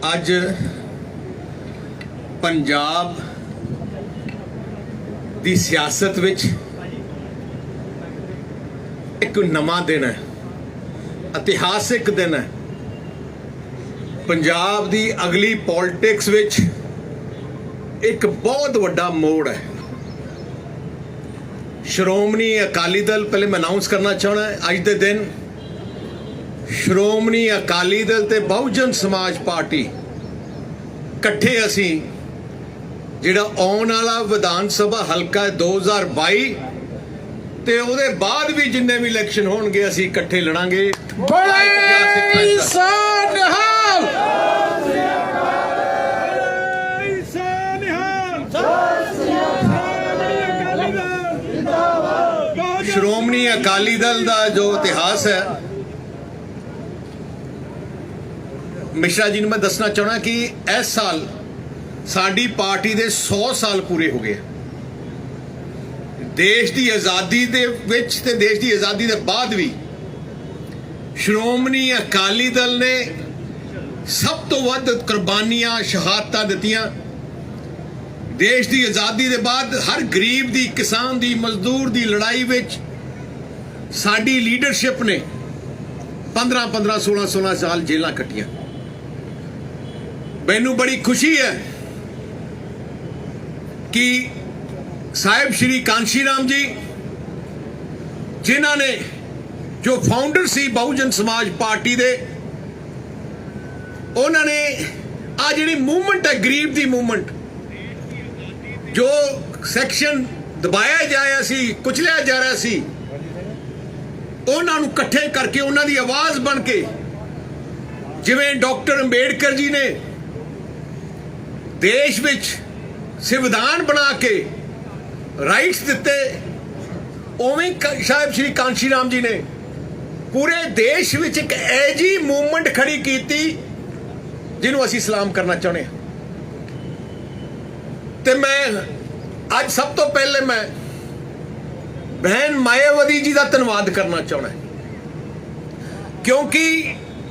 ਅੱਜ पंजाब ਦੀ सियासत ਵਿੱਚ एक नवा दिन है, इतिहासिक दिन है। पंजाब ਦੀ अगली पॉलिटिक्स ਵਿੱਚ एक बहुत ਵੱਡਾ मोड़ है। श्रोमणी अकाली दल, पहले मैं अनाउंस करना चाहना है अज के दिन श्रोमणी अकाली दल ते बहुजन समाज पार्टी इकट्ठे असी जिहड़ा आने वाला विधान सभा हल्का 2022 ते उहदे बाद भी जिन्ने भी इलैक्शन होणगे असी इकट्ठे लड़ांगे। श्रोमणी अकाली दल का जो इतिहास है, मिश्रा जी ने मैं दसना चाहना कि इस साल साडी पार्टी दे 100 साल पूरे हो गए। देश की आज़ादी दे विच ते देश की आज़ादी दे बाद भी श्रोमणी अकाली दल ने सब तो वध कुर्बानियां शहादतां दित्तियां। देश की आज़ादी दे बाद हर गरीब दी, किसान दी, मजदूर दी लड़ाई विच साडी लीडरशिप ने 15-15, 16-16 साल जेलां कट्टियां। मैनू बड़ी खुशी है कि साहिब श्री कांशी राम जी जिन्होंने जो फाउंडर सी बहुजन समाज पार्टी दे, उन्होंने आ जिहड़ी मूवमेंट है गरीब दी मूवमेंट, जो सैक्शन दबाया जा रहा सी, कुचलिया जा रहा सी, उन्होंने इकट्ठे करके उन्हों की आवाज़ बन के, जिवें डॉक्टर अंबेडकर जी ने देश विच संविधान बना के राइट्स दिते, उवें साहिब श्री कांशी राम जी ने पूरे देश विच एक ऐजी मूवमेंट खड़ी की जिन्हों असी सलाम करना चाहते हैं। ते मैं अज सब तो पहले मैं बहन मायावती जी का धन्यवाद करना चाहना है, क्योंकि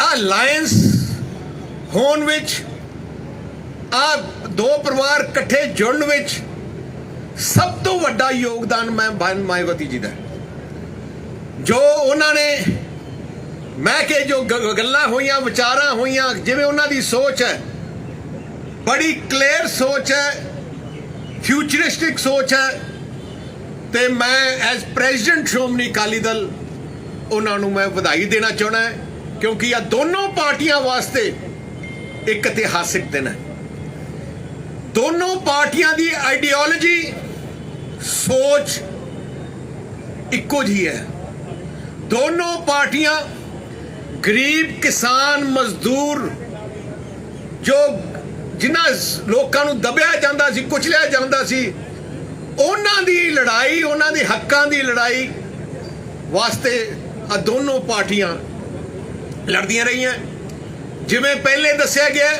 अलायंस होने विच, आ दो परिवार इकट्ठे जुड़न विच सब तो वड्डा योगदान मैं बहन मायावती जी का, जो उन्होंने मैं के जो गल्लां होइयां, विचारां होइयां, जिवें उन्हां दी सोच है, बड़ी क्लियर सोच है, फ्यूचरिस्टिक सोच है। ते मैं एज प्रेजिडेंट श्रोमणी अकाली दल उन्होंने मैं बधाई देना चाहना है, क्योंकि यह दोनों पार्टियां वास्ते एक इतिहासिक दिन है। दोनों पार्टियां की आइडियोलॉजी, सोच इक्को जी है। दोनों पार्टियां गरीब, किसान, मजदूर, जो जिन्हां लोकां नूं दबिया जांदा सी, कुचलिया जांदा सी, उन्हां दी लड़ाई, उन्हां दे हक्कां दी लड़ाई वास्ते आ दोनों पार्टियां लड़दियां रहियां। जिवें पहले दस्सिया गया,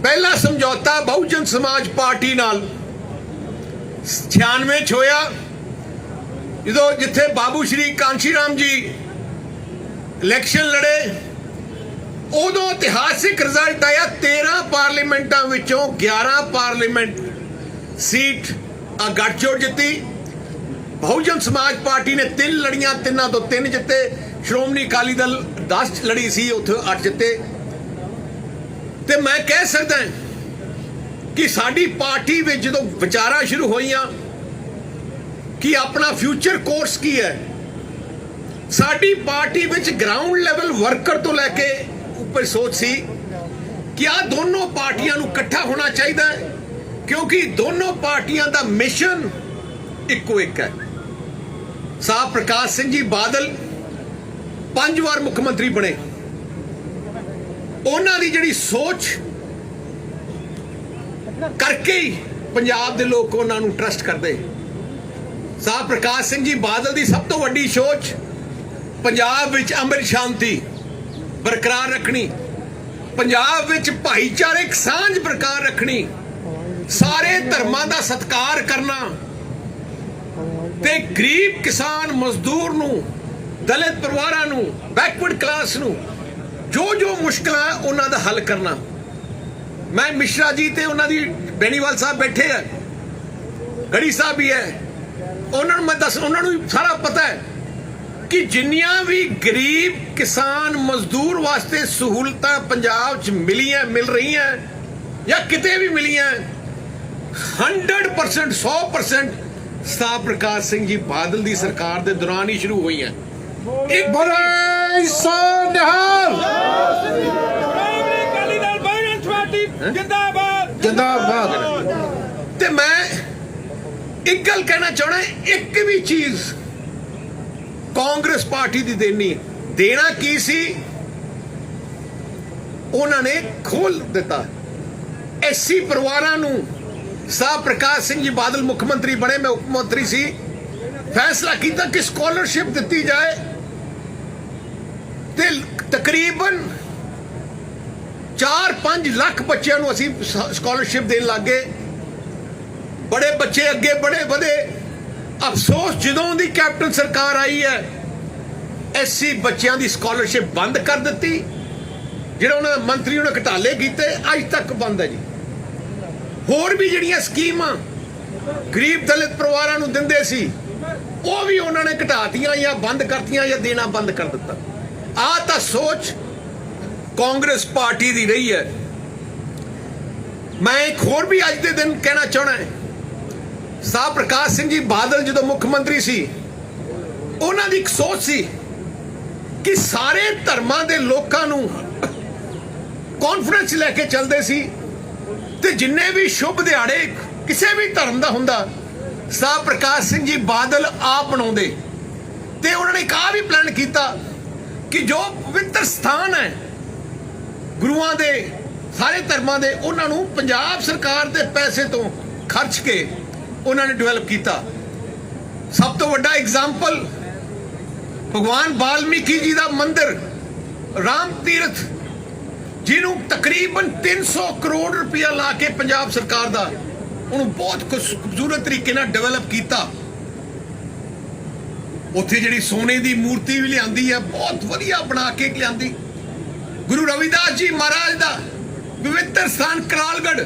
पहला समझौता बहुजन समाज पार्टी नाल 96 होया, जो जिथे बाबू श्री कांशी राम जी इलैक्शन लड़े, उदों इतिहासिक रिजल्ट आया। 13 पार्लीमेंटां विचों 11 पार्लीमेंट सीट गठजोड़ जित्ती। बहुजन समाज पार्टी ने 3 लड़ियां, 3 तो 3 जिते। श्रोमणी अकाली दल 10 लड़ी सी, उत्थे 8 जिते। ते मैं कह सकता कि साडी पार्टी में जो विचारा शुरू होइयां कि अपना फ्यूचर कोर्स की है, साडी पार्टी में ग्राउंड लेवल वर्कर तो लैके ऊपर सोच सी कि आ दोनों पार्टियां नूं इकट्ठा होना चाहिए, क्योंकि दोनों पार्टियां दा मिशन इक्को एक है। साहब प्रकाश सिंह जी बादल 5 बार मुख्यमंत्री बने, उन्हां दी जिहड़ी सोच करके ही पंजाब दे लोग उन्हां नूं ट्रस्ट करदे। साहब प्रकाश सिंह जी बादल दी सब तो वड्डी सोच पंजाब विच अमन शांति बरकरार रखनी, पंजाब विच भाईचारक सांझ बरकरार रखनी, सारे धर्मां दा सत्कार करना, ते गरीब, किसान, मजदूर नूं, दलित परिवारां नूं, बैकवर्ड क्लास नूं ਜੋ ਮੁਸ਼ਕਲਾਂ ਹੈ ਉਹਨਾਂ ਦਾ ਹੱਲ ਕਰਨਾ। ਮੈਂ ਮਿਸ਼ਰਾ ਜੀ ਤੇ ਉਹਨਾਂ ਦੀ ਬੈਣੀਵਾਲ ਸਾਹਿਬ ਬੈਠੇ ਹੈ, ਗੜੀ ਸਾਹਿਬ ਵੀ ਹੈ, ਉਹਨਾਂ ਨੂੰ ਮੈਂ ਉਹਨਾਂ ਨੂੰ ਸਾਰਾ ਪਤਾ ਹੈ ਕਿ ਜਿੰਨੀਆਂ ਵੀ ਗਰੀਬ ਕਿਸਾਨ ਮਜ਼ਦੂਰ ਵਾਸਤੇ ਸਹੂਲਤਾਂ ਪੰਜਾਬ 'ਚ ਮਿਲ ਰਹੀਆਂ ਜਾਂ ਕਿਤੇ ਵੀ ਮਿਲੀਆਂ 100% 100% ਸਤਾ ਪ੍ਰਕਾਸ਼ ਸਿੰਘ ਜੀ ਬਾਦਲ ਦੀ ਸਰਕਾਰ ਦੇ ਦੌਰਾਨ ਹੀ ਸ਼ੁਰੂ ਹੋਈਆਂ। ਇੱਕ ਬੜੇ ਸੋਨਹਾਲ ਜਿੰਦਾਬਾਦ ਜਿੰਦਾਬਾਦ। ਤੇ ਮੈਂ ਇੱਕ ਗੱਲ ਕਹਿਣਾ ਚਾਹਣਾ, ਇੱਕ ਵੀ ਚੀਜ਼ ਕਾਂਗਰਸ ਪਾਰਟੀ ਦੀ ਦੇਣਾ ਕੀ ਸੀ ਉਹਨਾਂ ਨੇ ਖੋਲ ਦਿੱਤਾ। ਐਸਸੀ ਪਰਿਵਾਰਾਂ ਨੂੰ ਸਤਾ ਪ੍ਰਕਾਸ਼ ਸਿੰਘ ਜੀ ਬਾਦਲ ਮੁੱਖ ਮੰਤਰੀ ਬਣੇ, ਮੈਂ ਉਪ ਮੰਤਰੀ ਸੀ, ਫੈਸਲਾ ਕੀਤਾ ਕਿ ਸਕਾਲਰਸ਼ਿਪ ਦਿੱਤੀ ਜਾਏ ਤੇ ਤਕਰੀਬਨ 4-5 ਲੱਖ ਬੱਚਿਆਂ ਨੂੰ ਅਸੀਂ ਸਕਾਲਰਸ਼ਿਪ ਦੇਣ ਲੱਗੇ। ਬੜੇ ਬੱਚੇ ਅੱਗੇ ਵਧੇ। ਅਫਸੋਸ ਜਦੋਂ ਦੀ ਕੈਪਟਨ ਸਰਕਾਰ ਆਈ ਹੈ ਐਸਸੀ ਬੱਚਿਆਂ ਦੀ ਸਕਾਲਰਸ਼ਿਪ ਬੰਦ ਕਰ ਦਿੱਤੀ। ਜਿਹੜਾ ਉਹਨਾਂ ਦਾ ਮੰਤਰੀ ਉਹਨੇ ਘਟਾਲੇ ਕੀਤੇ, ਅੱਜ ਤੱਕ ਬੰਦ ਹੈ ਜੀ। ਹੋਰ ਵੀ ਜਿਹੜੀਆਂ ਸਕੀਮਾਂ ਗਰੀਬ ਦਲਿਤ ਪਰਿਵਾਰਾਂ ਨੂੰ ਦਿੰਦੇ ਸੀ ਉਹ ਵੀ ਉਹਨਾਂ ਨੇ ਘਟਾਤੀਆਂ ਜਾਂ ਬੰਦ ਕਰਤੀਆਂ ਜਾਂ ਦੇਣਾ ਬੰਦ ਕਰ ਦਿੱਤਾ। ਆਹ ਤਾਂ ਸੋਚ ਕਾਂਗਰਸ ਪਾਰਟੀ ਦੀ ਰਹੀ ਹੈ। ਮੈਂ ਇੱਕ ਹੋਰ ਵੀ ਅੱਜ ਦੇ ਦਿਨ ਕਹਿਣਾ ਚਾਹਣਾ ਹੈ, ਸਤਾ ਪ੍ਰਕਾਸ਼ ਸਿੰਘ ਜੀ ਬਾਦਲ ਜਦੋਂ ਮੁੱਖ ਮੰਤਰੀ ਸੀ ਉਹਨਾਂ ਦੀ ਇੱਕ ਸੋਚ ਸੀ ਕਿ ਸਾਰੇ ਧਰਮਾਂ ਦੇ ਲੋਕਾਂ ਨੂੰ ਕਾਨਫਰੰਸ ਲੈ ਕੇ ਚੱਲਦੇ ਸੀ ਤੇ ਜਿੰਨੇ ਵੀ ਸ਼ੁਭ ਦਿਹਾੜੇ ਕਿਸੇ ਵੀ ਧਰਮ ਦਾ ਹੁੰਦਾ ਸਤਾ ਪ੍ਰਕਾਸ਼ ਸਿੰਘ ਜੀ ਬਾਦਲ ਆਪ ਬਣਾਉਂਦੇ। ਤੇ ਉਹਨਾਂ ਨੇ ਇੱਕ ਵੀ ਪਲਾਨ ਕੀਤਾ ਕਿ ਜੋ ਪਵਿੱਤਰ ਸਥਾਨ ਹੈ ਗੁਰੂਆਂ ਦੇ ਸਾਰੇ ਧਰਮਾਂ ਦੇ, ਉਹਨਾਂ ਨੂੰ ਪੰਜਾਬ ਸਰਕਾਰ ਦੇ ਪੈਸੇ ਤੋਂ ਖਰਚ ਕੇ ਉਹਨਾਂ ਨੇ ਡਿਵੈਲਪ ਕੀਤਾ। ਸਭ ਤੋਂ ਵੱਡਾ ਐਗਜ਼ਾਮਪਲ ਭਗਵਾਨ ਵਾਲਮੀਕੀ ਜੀ ਦਾ ਮੰਦਿਰ ਰਾਮ ਤੀਰਥ, ਜਿਹਨੂੰ ਤਕਰੀਬਨ 300 ਕਰੋੜ ਰੁਪਇਆ ਲਾ ਕੇ ਪੰਜਾਬ ਸਰਕਾਰ ਦਾ ਉਹਨੂੰ ਬਹੁਤ ਖੂਬਸੂਰਤ ਤਰੀਕੇ ਨਾਲ ਡਿਵੈਲਪ ਕੀਤਾ। ਉੱਥੇ ਜਿਹੜੀ ਸੋਨੇ ਦੀ ਮੂਰਤੀ ਵੀ ਲਿਆਂਦੀ ਹੈ, ਬਹੁਤ ਵਧੀਆ ਬਣਾ ਕੇ ਲਿਆਂਦੀ। ਗੁਰੂ ਰਵਿਦਾਸ ਜੀ ਮਹਾਰਾਜ ਦਾ ਪਵਿੱਤਰ ਸਥਾਨ ਕਰਾਲਗੜ੍ਹ,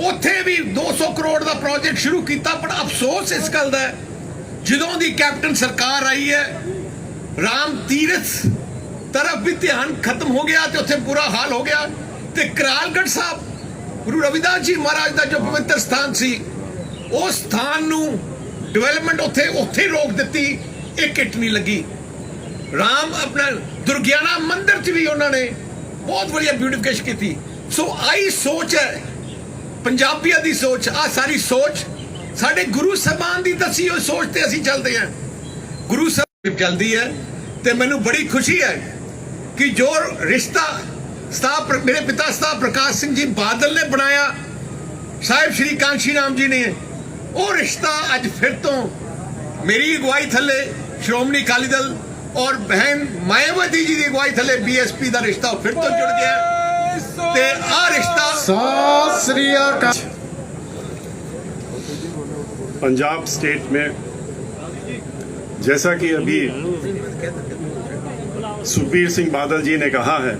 ਉੱਥੇ ਵੀ 200 ਕਰੋੜ ਦਾ ਪ੍ਰੋਜੈਕਟ ਸ਼ੁਰੂ ਕੀਤਾ। ਪਰ ਅਫਸੋਸ ਇਸ ਗੱਲ ਦਾ ਜਦੋਂ ਦੀ ਕੈਪਟਨ ਸਰਕਾਰ ਆਈ ਹੈ ਰਾਮ ਤੀਰਥ ਤਰਫ ਵੀ ਧਿਆਨ ਖਤਮ ਹੋ ਗਿਆ ਤੇ ਉੱਥੇ ਬੁਰਾ ਹਾਲ ਹੋ ਗਿਆ। ਤੇ ਕਰਾਲਗੜ੍ਹ ਸਾਹਿਬ ਗੁਰੂ ਰਵਿਦਾਸ ਜੀ ਮਹਾਰਾਜ ਦਾ ਜੋ ਪਵਿੱਤਰ ਸਥਾਨ ਸੀ ਉਸ ਸਥਾਨ ਨੂੰ ਡਿਵੈਲਪਮੈਂਟ ਉੱਥੇ ਰੋਕ ਦਿੱਤੀ। ਇੱਕ ਇੱਟ ਨਹੀਂ ਲੱਗੀ। ਰਾਮ ਆਪਣਾ ਦੁਰਗਿਆਨਾ ਮੰਦਿਰ 'ਚ ਵੀ ਉਹਨਾਂ ਨੇ ਬਹੁਤ ਵਧੀਆ ਬਿਊਟੀਫਿਕੇਸ਼ਨ ਕੀਤੀ। ਸੋ ਆਈ ਸੋਚ ਹੈ ਪੰਜਾਬੀਆਂ ਦੀ ਸੋਚ। ਆ ਸਾਰੀ ਸੋਚ ਸਾਡੇ ਗੁਰੂ ਸਾਹਿਬਾਨ ਦੀ ਦੱਸੀ ਹੋਈ ਸੋਚ ਤੇ ਅਸੀਂ ਚੱਲਦੇ ਹਾਂ। ਗੁਰੂ ਸਾਹਿਬ ਚੱਲਦੀ ਹੈ ਤੇ ਮੈਨੂੰ ਬੜੀ ਖੁਸ਼ੀ ਹੈ ਕਿ ਜੋ ਰਿਸ਼ਤਾ ਮੇਰੇ ਪਿਤਾ ਸਤਾ ਪ੍ਰਕਾਸ਼ ਸਿੰਘ ਜੀ ਬਾਦਲ ਨੇ ਬਣਾਇਆ ਸਾਹਿਬ ਸ਼੍ਰੀ ਕਾਂਸ਼ੀ ਰਾਮ ਜੀ ਨੇ, ਉਹ ਰਿਸ਼ਤਾ ਅੱਜ ਫਿਰ ਤੋਂ ਮੇਰੀ ਅਗਵਾਈ ਥੱਲੇ ਸ਼੍ਰੋਮਣੀ ਅਕਾਲੀ ਦਲ ਔਰ ਬਹਿਨ ਮਾਇਆਵਤੀ ਜੀ ਦੀ ਅਗਵਾਈ ਥੱਲੇ ਬੀਐਸਪੀ ਦਾ ਰਿਸ਼ਤਾ ਫਿਰ ਤੋਂ ਜੁੜ ਗਿਆ। ਤੇ ਆ ਰਿਸ਼ਤਾ ਸਤਿ ਸ੍ਰੀ ਅਕਾਲ। पंजाब स्टेट में जैसा कि अभी सुखबीर सिंह बादल जी ने कहा है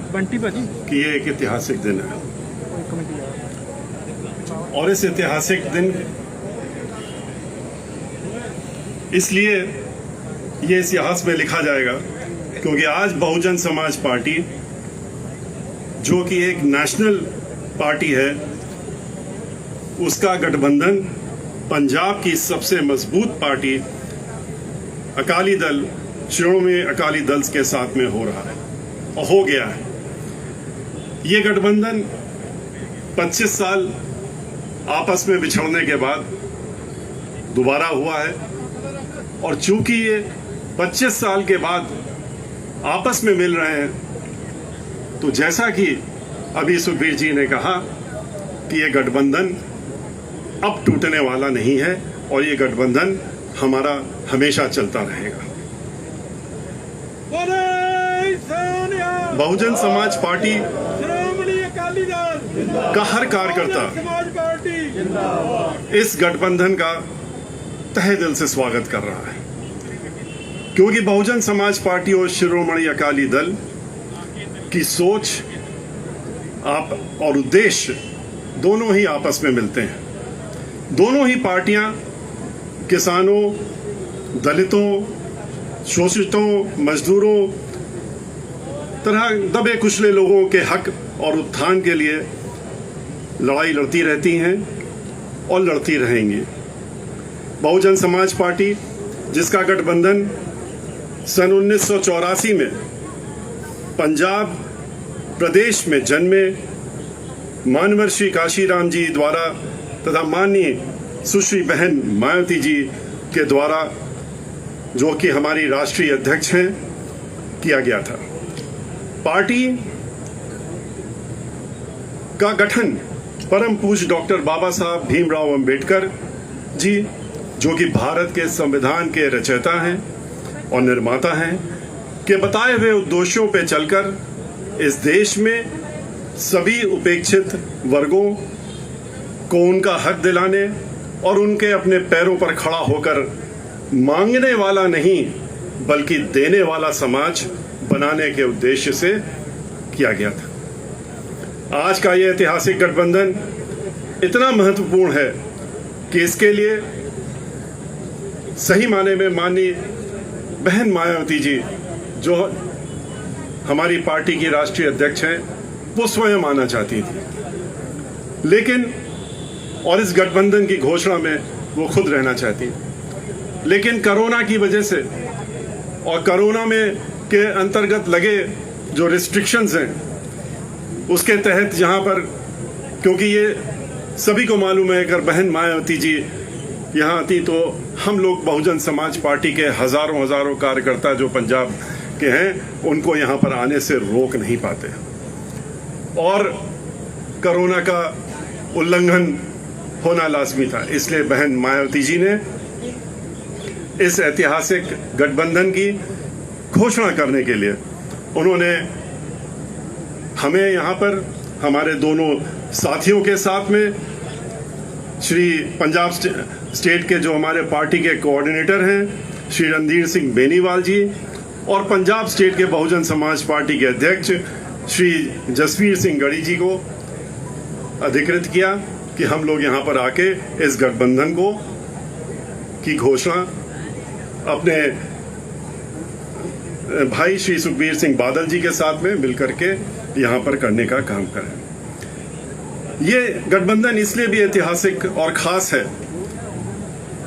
कि ये एक ऐतिहासिक दिन है और इस ऐतिहासिक दिन इसलिए ये इतिहास में लिखा जाएगा क्योंकि आज बहुजन समाज पार्टी जो कि एक नेशनल पार्टी है उसका गठबंधन पंजाब की सबसे मजबूत पार्टी अकाली दल श्रोमणी अकाली दल के साथ में हो रहा है और हो गया है। ये गठबंधन 25 साल आपस में बिछड़ने के बाद दोबारा हुआ है और चूंकि ये 25 साल के बाद आपस में मिल रहे हैं तो जैसा कि अभी सुखबीर जी ने कहा कि ये गठबंधन अब टूटने वाला नहीं है और ये गठबंधन हमारा हमेशा चलता रहेगा। बहुजन समाज पार्टी का हर कार्यकर्ता इस गठबंधन का तहे दिल से स्वागत कर रहा है क्योंकि बहुजन समाज पार्टी और शिरोमणि अकाली दल की सोच आप और उद्देश्य दोनों ही आपस में मिलते हैं। दोनों ही पार्टियां किसानों, दलितों, शोषितों, मजदूरों तरह दबे कुचले लोगों के हक और उत्थान के लिए लड़ाई लड़ती रहती हैं और लड़ती रहेंगी। बहुजन समाज पार्टी, जिसका गठबंधन सन 1984 में पंजाब प्रदेश में जन्मे मानवर श्री काशीराम जी द्वारा तथा माननीय सुश्री बहन मायावती जी के द्वारा, जो कि हमारी राष्ट्रीय अध्यक्ष हैं, किया गया था। पार्टी का गठन परम पूज्य डॉक्टर बाबा साहब भीमराव अंबेडकर जी, जो कि भारत के संविधान के रचयिता हैं और निर्माता हैं, के बताए हुए उद्देश्यों पे चलकर इस देश में सभी उपेक्षित वर्गों को उनका हक दिलाने और उनके अपने पैरों पर खड़ा होकर मांगने वाला नहीं बल्कि देने वाला समाज बनाने के उद्देश्य से किया गया था। आज का यह ऐतिहासिक गठबंधन इतना महत्वपूर्ण है कि इसके लिए सही माने में माननीय बहन मायावती जी, जो हमारी पार्टी की राष्ट्रीय अध्यक्ष हैं, वो स्वयं आना चाहती थी, लेकिन और इस गठबंधन की घोषणा में वो खुद रहना चाहती है, लेकिन कोरोना की वजह से और कोरोना में के अंतर्गत लगे जो रिस्ट्रिक्शंस हैं उसके तहत यहाँ पर, क्योंकि ये सभी को मालूम है, अगर बहन मायावती जी यहाँ आती तो हम लोग बहुजन समाज पार्टी के हजारों कार्यकर्ता जो पंजाब के हैं उनको यहाँ पर आने से रोक नहीं पाते, और कोरोना का उल्लंघन होना लाजमी था। इसलिए बहन मायावती जी ने इस ऐतिहासिक गठबंधन की घोषणा करने के लिए उन्होंने हमें यहाँ पर हमारे दोनों साथियों के साथ में श्री पंजाब स्टेट के जो हमारे पार्टी के कोऑर्डिनेटर हैं श्री रणधीर सिंह बेनीवाल जी, और पंजाब स्टेट के बहुजन समाज पार्टी के अध्यक्ष श्री जसवीर सिंह गढ़ी जी को अधिकृत किया कि हम लोग यहाँ पर आके इस गठबंधन को की घोषणा अपने भाई श्री सुखबीर सिंह बादल जी के साथ में मिलकर के यहाँ पर करने का काम करें। ये गठबंधन इसलिए भी ऐतिहासिक और खास है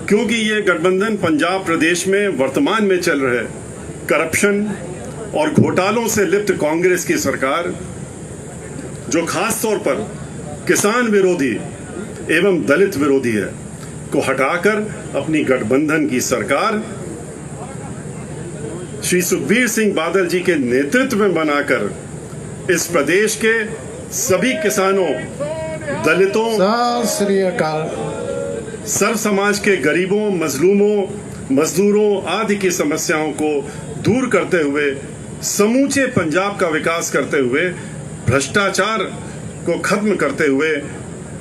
क्योंकि ये गठबंधन पंजाब प्रदेश में वर्तमान में चल रहे करप्शन और घोटालों से लिप्त कांग्रेस की सरकार, जो खास तौर पर किसान विरोधी एवं दलित विरोधी है, को हटाकर अपनी गठबंधन की सरकार श्री सुखबीर सिंह बादल जी के नेतृत्व में बनाकर इस प्रदेश के सभी किसानों, दलितों, सत श्री अकाल, सर्व समाज के गरीबों, मजलूमों, मजदूरों आदि की समस्याओं को दूर करते हुए समूचे पंजाब का विकास करते हुए, भ्रष्टाचार को खत्म करते हुए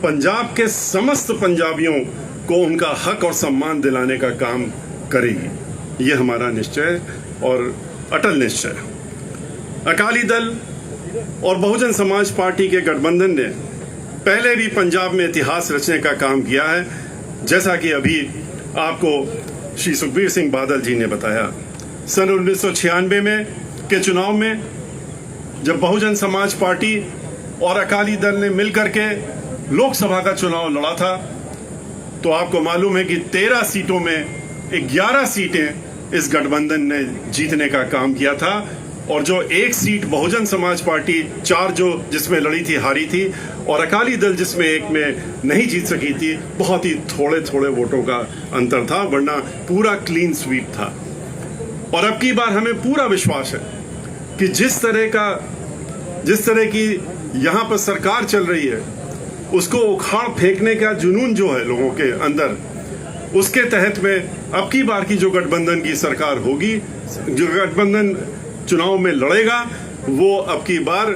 पंजाब के समस्त पंजाबियों को उनका हक और सम्मान दिलाने का काम करेगी। ये हमारा निश्चय और अटल निश्चय। अकाली दल और बहुजन समाज पार्टी के गठबंधन ने पहले भी पंजाब में इतिहास रचने का काम किया है, जैसा कि अभी आपको श्री सुखबीर सिंह बादल जी ने बताया। सन 1996 में के चुनाव में जब बहुजन समाज पार्टी और अकाली दल ने मिलकर के लोकसभा का चुनाव लड़ा था, तो आपको मालूम है कि 13 सीटों में 11 सीटें इस गठबंधन ने जीतने का काम किया था, और जो एक सीट बहुजन समाज पार्टी 4 जो जिसमें लड़ी थी हारी थी, और अकाली दल जिसमें एक में नहीं जीत सकी थी, बहुत ही थोड़े वोटों का अंतर था, वरना पूरा क्लीन स्वीप था। और अब की बार हमें पूरा विश्वास है कि जिस तरह की यहाँ पर सरकार चल रही है, उसको उखाड़ फेंकने का जुनून जो है लोगों के अंदर, उसके तहत में अब की बार की जो गठबंधन की सरकार होगी, जो गठबंधन चुनाव में लड़ेगा, वो अब की बार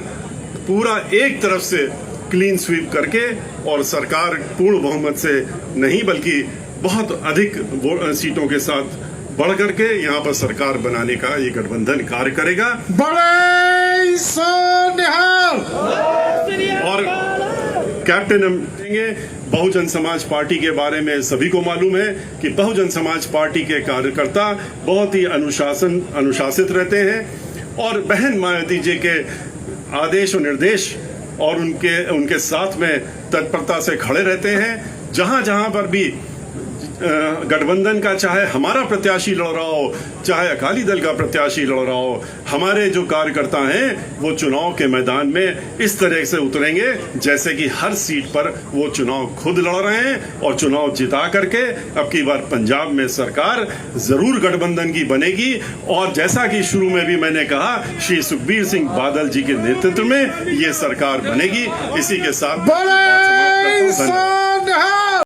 पूरा एक तरफ से क्लीन स्वीप करके और सरकार पूर्ण बहुमत से नहीं बल्कि बहुत अधिक सीटों के साथ बढ़ करके यहाँ पर सरकार बनाने का ये गठबंधन कार्य करेगा। बड़े सोनिहाल। और कैप्टन हम देंगे बहुजन समाज पार्टी के बारे में सभी को मालूम है कि बहुजन समाज पार्टी के कार्यकर्ता बहुत ही अनुशासित रहते हैं और बहन मायावती जी के आदेश और निर्देश और उनके साथ में तत्परता से खड़े रहते हैं। जहां जहां पर भी गठबंधन का चाहे हमारा प्रत्याशी लड़ रहा हो, चाहे अकाली दल का प्रत्याशी लड़ रहा हो, हमारे जो कार्यकर्ता हैं वो चुनाव के मैदान में इस तरह से उतरेंगे जैसे कि हर सीट पर वो चुनाव खुद लड़ रहे हैं और चुनाव जिता करके अब की बार पंजाब में सरकार जरूर गठबंधन की बनेगी। और जैसा कि शुरू में भी मैंने कहा, श्री सुखबीर सिंह बादल जी के नेतृत्व में ये सरकार बनेगी। इसी के साथ बोले सोनिहाल।